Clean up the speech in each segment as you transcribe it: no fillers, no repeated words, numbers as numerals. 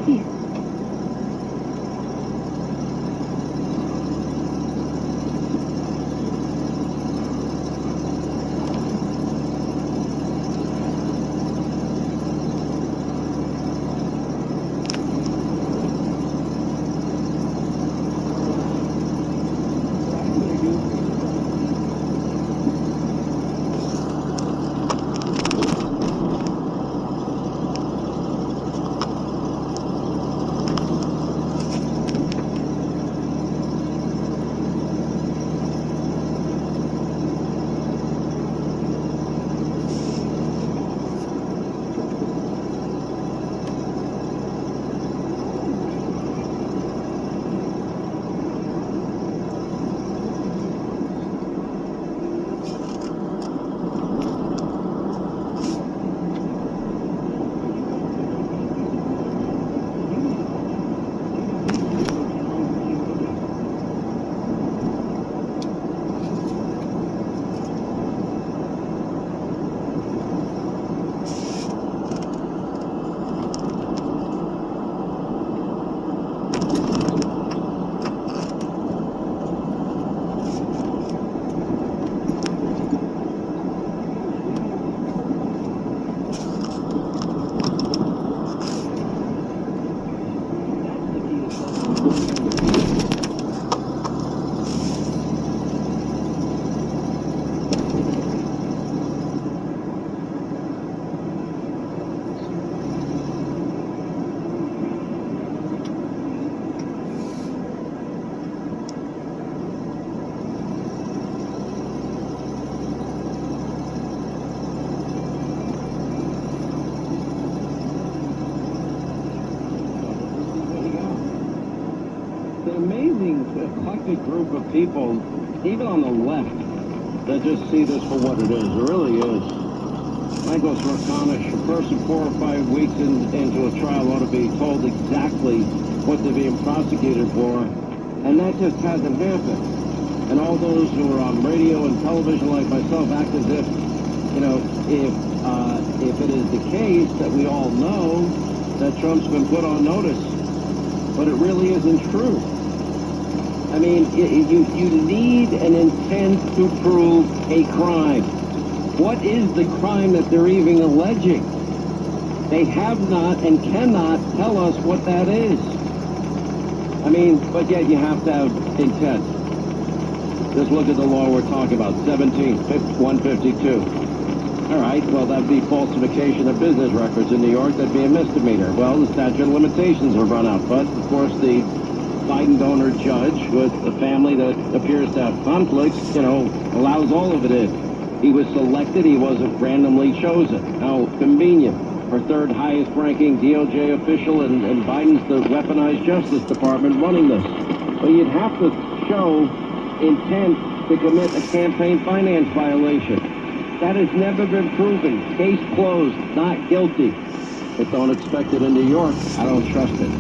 Peace. Amazing eclectic group of people, even on the left, that just see this for what it is. It really is. Michael Smerconish, a person 4 or 5 weeks into a trial ought to be told exactly what they're being prosecuted for, and that just hasn't happened. And all those who are on radio and television like myself act as if, you know, if it is the case that we all know that Trump's been put on notice, but it really isn't true. I mean, you need an intent to prove a crime. What is the crime that they're even alleging? They have not and cannot tell us what that is. I mean, but yet you have to have intent. Just look at the law we're talking about, 152. All right, well, that'd be falsification of business records in New York. That'd be a misdemeanor. Well, the statute of limitations have run out. But, of course, the Biden donor judge with a family that appears to have conflicts, you know, allows all of it in. He was selected. He wasn't randomly chosen. How convenient. Our third highest ranking DOJ official, and Biden's the weaponized Justice Department running this. But you'd have to show intent to commit a campaign finance violation. That has never been proven. Case closed. Not guilty. But don't expect it in New York. I don't trust it.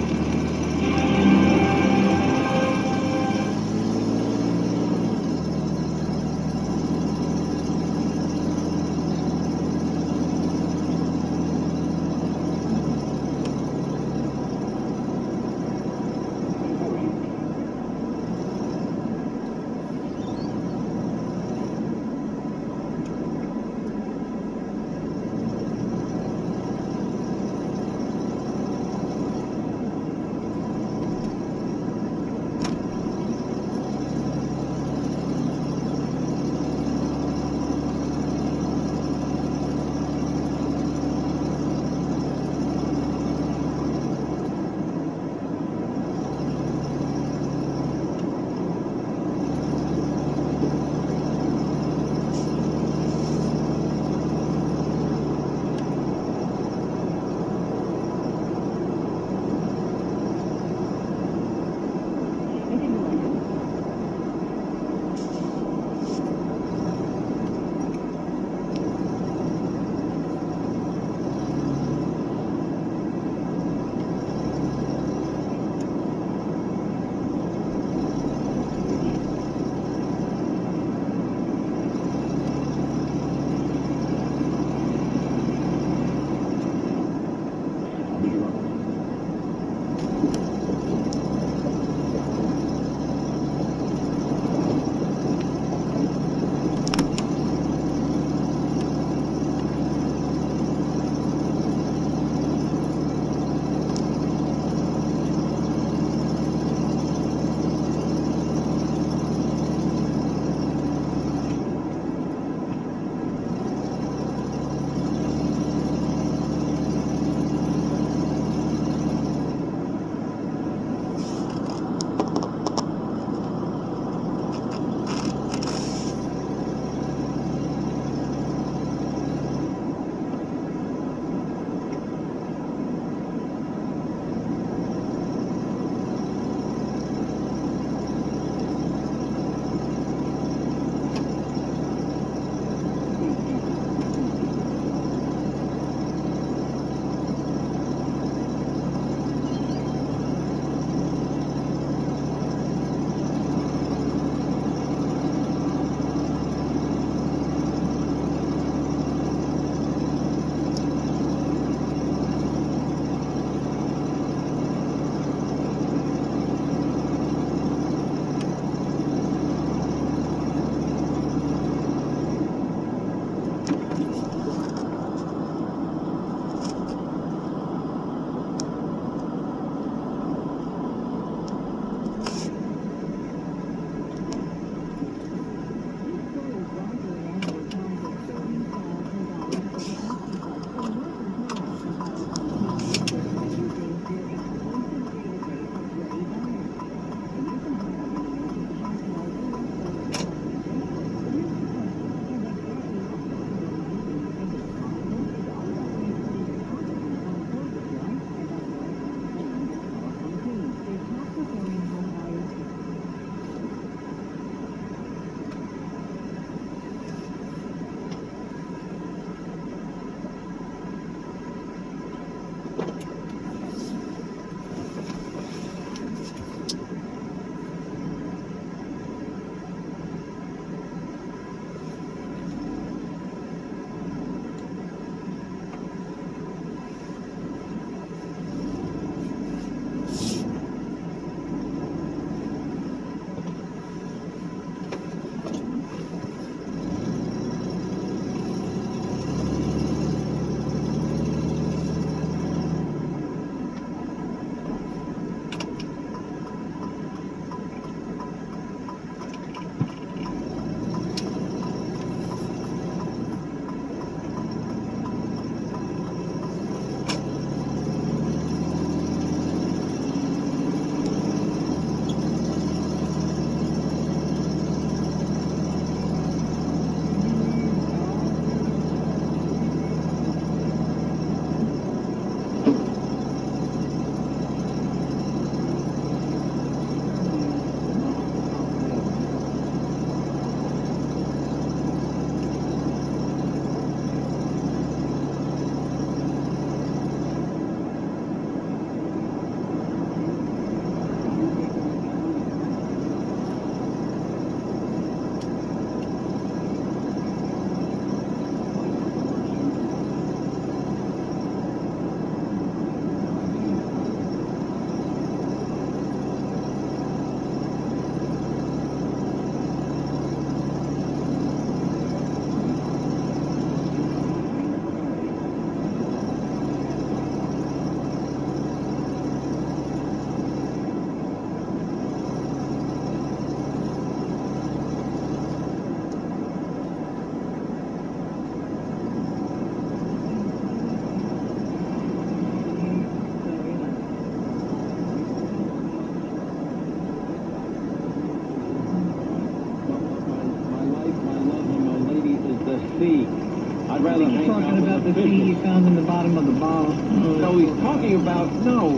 talking about the sea he found in the bottom of the bottle. No, he's talking about, no.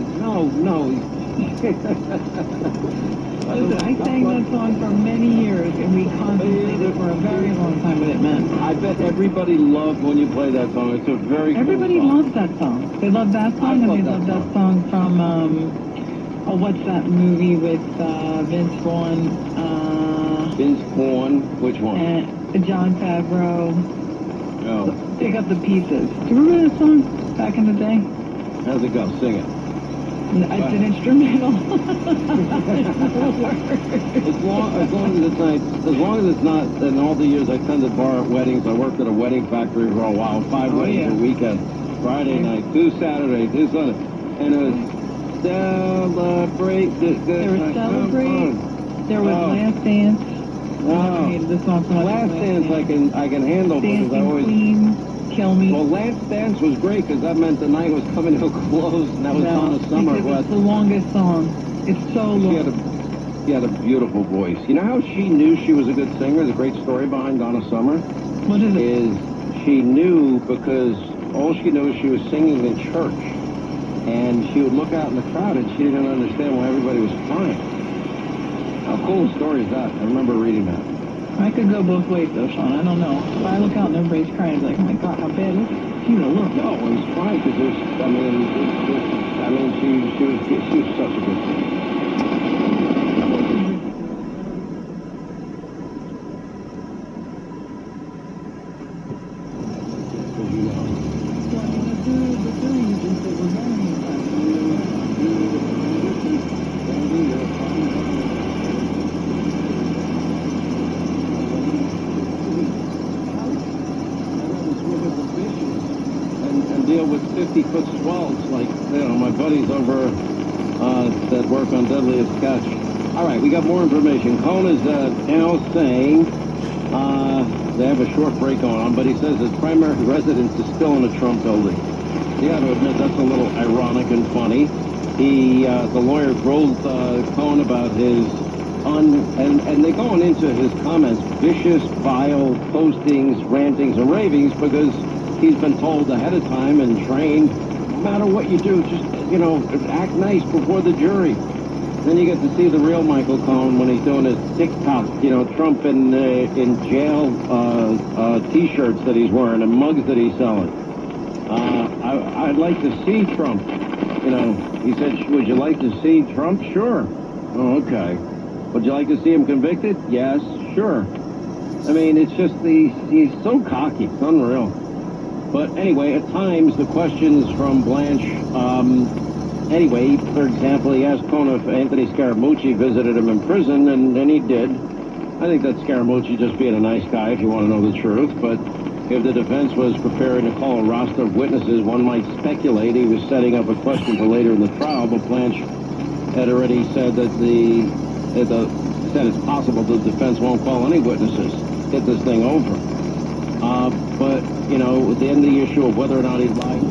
Listen, I sang that song for many years, and we contemplated for a very long time what it meant. I bet everybody loved when you play that song. It's a very Everybody cool song. loves that song. They love that song, and they love that song from, what's that movie with Vince Vaughn? Vince Vaughn, which one? And John Favreau. Oh, Pick Up the Pieces. Do you remember that song back in the day? how's it go? Sing it. It's an instrumental. As long as it's not, in all the years I tended bar at weddings, I worked at a wedding factory for a while, 5 weddings a weekend, Friday night, 2 Saturday, 2 Sunday, and it was celebrate the good There was times. Celebrate. There was Last Dance. I hated this song so much. Last Dance I can handle because I Dancing always. Queen, Kill Me. Well, Last Dance was great because that meant the night was coming to a close, and that was Donna Summer. Because it's the longest song. It's so long. She had a beautiful voice. You know how she knew she was a good singer? The great story behind Donna Summer What is it? is she knew because all she knew is she was singing in church, and she would look out in the crowd and she didn't understand why everybody was crying. How cool a story is that? I remember reading that. I could go both ways though, Sean. I don't know. If I look out and everybody's crying, it's like, oh my God, how bad is it? You know, look. No, it was fine because she was such a good singer. Deal with 50-foot swells like, my buddies over that work on Deadliest Catch. All right, we got more information. Cone is now saying they have a short break going on, but he says his primary residence is still in a Trump building. You got to admit, that's a little ironic and funny. The lawyer grilled Cone about his and they're going into his comments, vicious, vile postings, rantings, and ravings because he's been told ahead of time and trained, no matter what you do, just, act nice before the jury. Then you get to see the real Michael Cohen when he's doing his TikTok, Trump in jail T-shirts that he's wearing and mugs that he's selling. I'd like to see Trump. He said, would you like to see Trump? Sure. Oh, okay. Would you like to see him convicted? Yes, sure. I mean, it's just he's so cocky. It's unreal. But anyway, at times, the questions from Blanche, anyway, for example, he asked Cohen if Anthony Scaramucci visited him in prison, and he did. I think that's Scaramucci just being a nice guy, if you want to know the truth. But if the defense was preparing to call a roster of witnesses, one might speculate he was setting up a question for later in the trial, but Blanche had already said that said it's possible the defense won't call any witnesses. Get this thing over. But, at the end of the issue of whether or not he lied.